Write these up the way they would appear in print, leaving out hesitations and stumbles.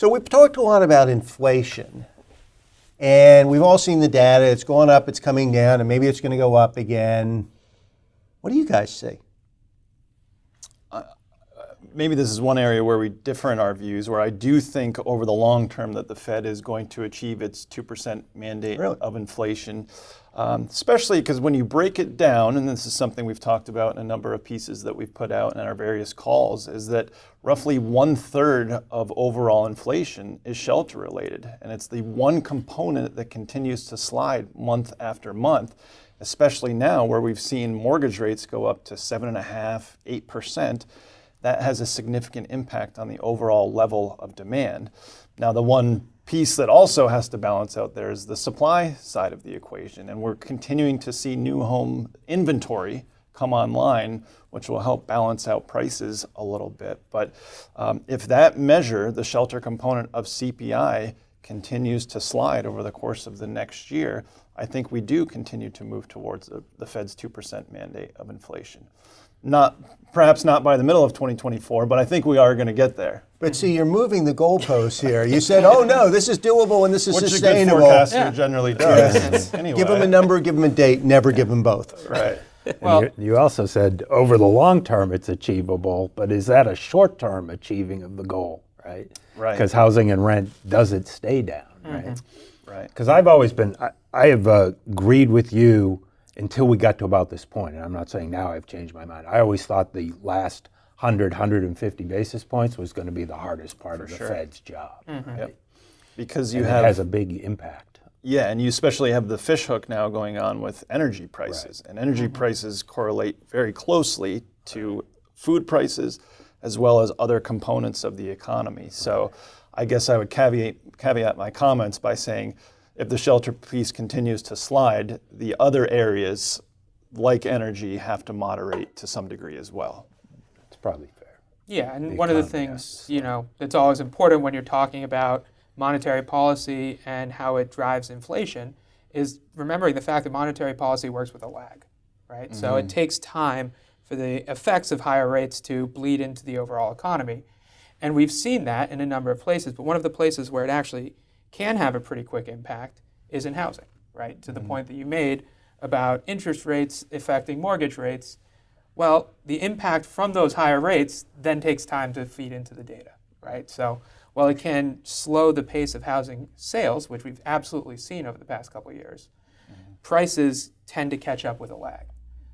So we've talked a lot about inflation, and we've all seen the data. It's going up, it's coming down, and maybe it's going to go up again. What do you guys see? Maybe this is one area where we differ in our views, where I do think over the long term that the Fed is going to achieve its 2% mandate of inflation, especially because when you break it down, and this is something we've talked about in a number of pieces that we've put out in our various calls, is that roughly 1/3 of overall inflation is shelter related. And it's the one component that continues to slide month after month, especially now where we've seen mortgage rates go up to 7.5%, 8%. That has a significant impact on the overall level of demand. Now, the one piece that also has to balance out there is the supply side of the equation. And we're continuing to see new home inventory come online, which will help balance out prices a little bit. But if that measure, the shelter component of CPI, continues to slide over the course of the next year, I think we do continue to move towards the Fed's 2% mandate of inflation. Perhaps not by the middle of 2024, but I think we are going to get there. But see, you're moving the goalposts here. You said, oh no, this is doable and this is sustainable. Which a good forecaster generally does. Anyway. Give them a number, give them a date, never give them both. Right. Well, you also said over the long term it's achievable, but is that a short term achieving of the goal, right? Right. Because housing and rent doesn't stay down, right? Right. Because I've always been, I have agreed with you until we got to about this point, and I'm not saying now I've changed my mind. I always thought the last 150 basis points was going to be the hardest part of the Fed's job. Right? Yep. Because it has a big impact. Yeah, and you especially have the fishhook now going on with energy prices. Right. And energy prices correlate very closely to food prices as well as other components of the economy. So I guess I would caveat my comments by saying if the shelter piece continues to slide, the other areas like energy have to moderate to some degree as well. It's probably fair. Yeah, and one of the things, that's always important when you're talking about monetary policy and how it drives inflation is remembering the fact that monetary policy works with a lag, right? Mm-hmm. So it takes time for the effects of higher rates to bleed into the overall economy. And we've seen that in a number of places, but one of the places where it actually can have a pretty quick impact is in housing, right? To the point that you made about interest rates affecting mortgage rates. Well, the impact from those higher rates then takes time to feed into the data, right? So while it can slow the pace of housing sales, which we've absolutely seen over the past couple of years, prices tend to catch up with a lag.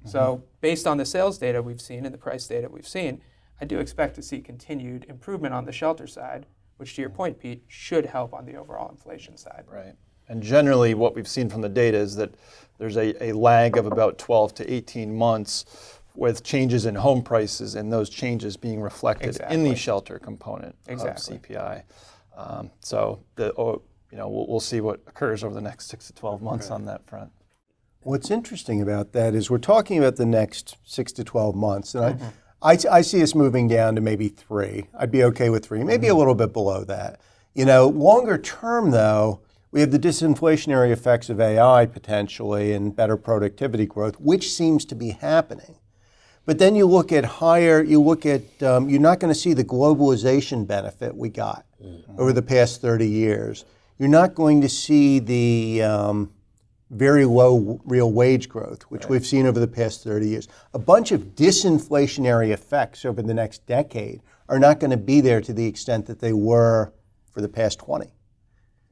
So based on the sales data we've seen and the price data we've seen, I do expect to see continued improvement on the shelter side, which to your point, Pete, should help on the overall inflation side. Right. And generally what we've seen from the data is that there's a lag of about 12 to 18 months with changes in home prices and those changes being reflected in the shelter component of CPI. So we'll see what occurs over the next 6 to 12 months on that front. What's interesting about that is we're talking about the next 6 to 12 months, and I see us moving down to maybe 3. I'd be okay with 3, maybe a little bit below that. Longer term though, we have the disinflationary effects of AI potentially and better productivity growth, which seems to be happening. But then you look at you're not going to see the globalization benefit we got over the past 30 years. You're not going to see the very low real wage growth, which we've seen over the past 30 years. A bunch of disinflationary effects over the next decade are not going to be there to the extent that they were for the past 20.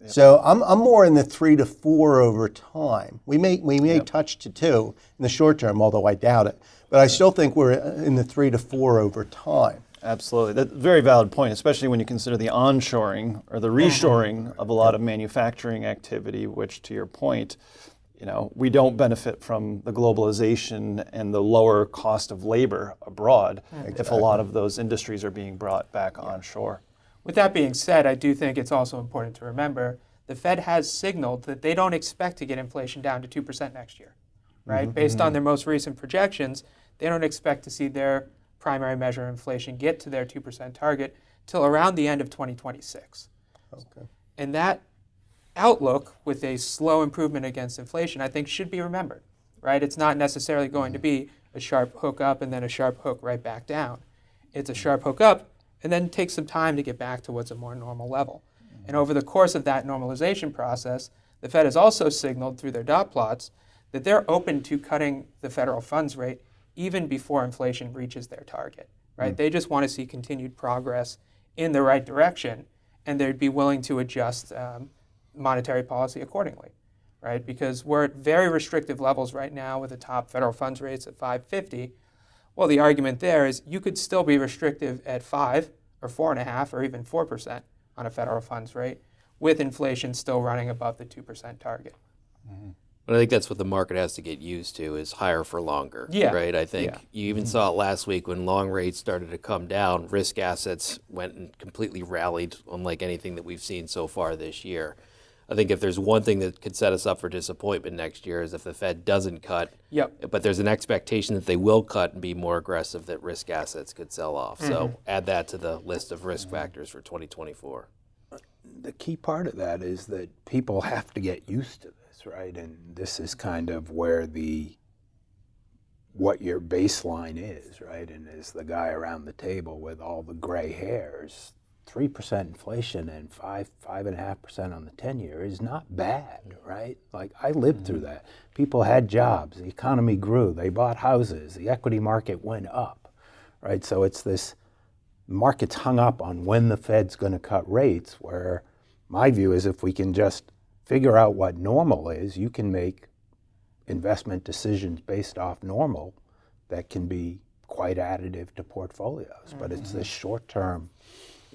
Yep. So I'm more in the 3 to 4 over time. We may touch to 2 in the short term, although I doubt it. But I still think we're in the 3 to 4 over time. Absolutely. That's a very valid point, especially when you consider the onshoring or the reshoring of a lot of manufacturing activity, which to your point, we don't benefit from the globalization and the lower cost of labor abroad if a lot of those industries are being brought back onshore. With that being said, I do think it's also important to remember the Fed has signaled that they don't expect to get inflation down to 2% next year, right? Based on their most recent projections, they don't expect to see their primary measure of inflation get to their 2% target till around the end of 2026. Okay. And that outlook with a slow improvement against inflation, I think should be remembered, right? It's not necessarily going to be a sharp hook up and then a sharp hook right back down. It's a sharp hook up and then take some time to get back to what's a more normal level. And over the course of that normalization process, the Fed has also signaled through their dot plots that they're open to cutting the federal funds rate even before inflation reaches their target, right? They just want to see continued progress in the right direction, and they'd be willing to adjust monetary policy accordingly, right? Because we're at very restrictive levels right now with the top federal funds rates at 5.50. Well, the argument there is you could still be restrictive at 5 or 4.5 or even 4% on a federal funds rate with inflation still running above the 2% target. But I think that's what the market has to get used to is higher for longer, Yeah. right? I think Yeah. you even saw it last week when long rates started to come down, risk assets went and completely rallied unlike anything that we've seen so far this year. I think if there's one thing that could set us up for disappointment next year is if the Fed doesn't cut, Yep. but there's an expectation that they will cut and be more aggressive, that risk assets could sell off. So add that to the list of risk factors for 2024. The key part of that is that people have to get used to this, right? And this is kind of where what your baseline is, right? And as the guy around the table with all the gray hairs, 3% inflation and 5.5% on the 10-year is not bad, right? Like I lived through that. People had jobs, the economy grew, they bought houses, the equity market went up, right? So it's this market's hung up on when the Fed's going to cut rates, where my view is if we can just figure out what normal is, you can make investment decisions based off normal that can be quite additive to portfolios. But it's this short term,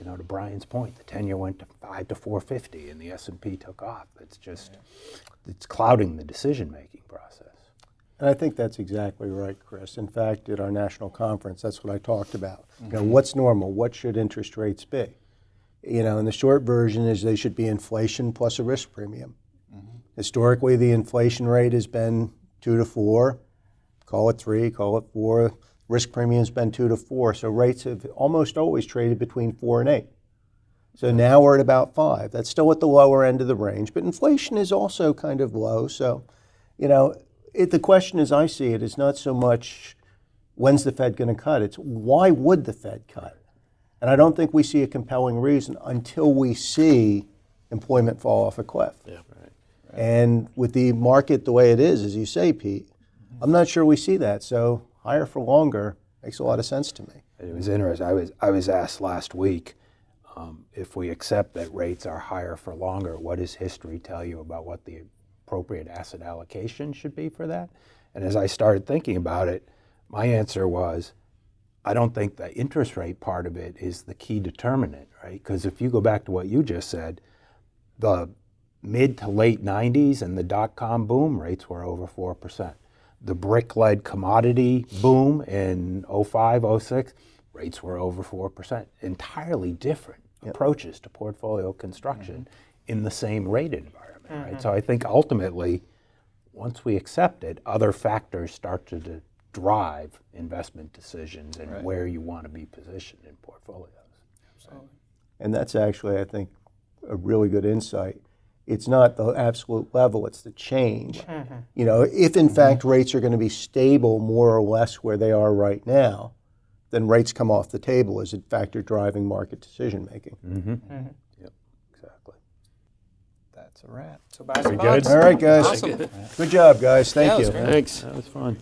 to Brian's point, the 10-year went to 5 to 450 and the S&P took off. It's just, it's clouding the decision-making process. And I think that's exactly right, Chris. In fact, at our national conference, that's what I talked about. What's normal? What should interest rates be? And the short version is they should be inflation plus a risk premium. Historically, the inflation rate has been 2 to 4. Call it 3, call it 4. Risk premium's been 2 to 4. So rates have almost always traded between 4 and 8. So now we're at about 5. That's still at the lower end of the range, but inflation is also kind of low. So, the question as I see it is not so much when's the Fed going to cut, it's why would the Fed cut? And I don't think we see a compelling reason until we see employment fall off a cliff. Yeah. And with the market the way it is, as you say, Pete, I'm not sure we see that. So higher for longer makes a lot of sense to me. It was interesting. I was asked last week, if we accept that rates are higher for longer, what does history tell you about what the appropriate asset allocation should be for that? And as I started thinking about it, my answer was, I don't think the interest rate part of it is the key determinant, right? Because if you go back to what you just said, the mid to late 90s and the dot-com boom rates were over 4%. The brick-led commodity boom in 05, 06, rates were over 4%. Entirely different approaches to portfolio construction in the same rate environment, right? So I think ultimately, once we accept it, other factors start to drive investment decisions and where you want to be positioned in portfolios. Absolutely. And that's actually, I think, a really good insight. It's not the absolute level, it's the change. If in fact rates are going to be stable more or less where they are right now, then rates come off the table as a factor driving market decision making. Yep, exactly. That's a wrap. So buy some Very good. bonds. All right, guys. Awesome. Good job, guys. Yeah, Thank that was you. great. Thanks. That was fun.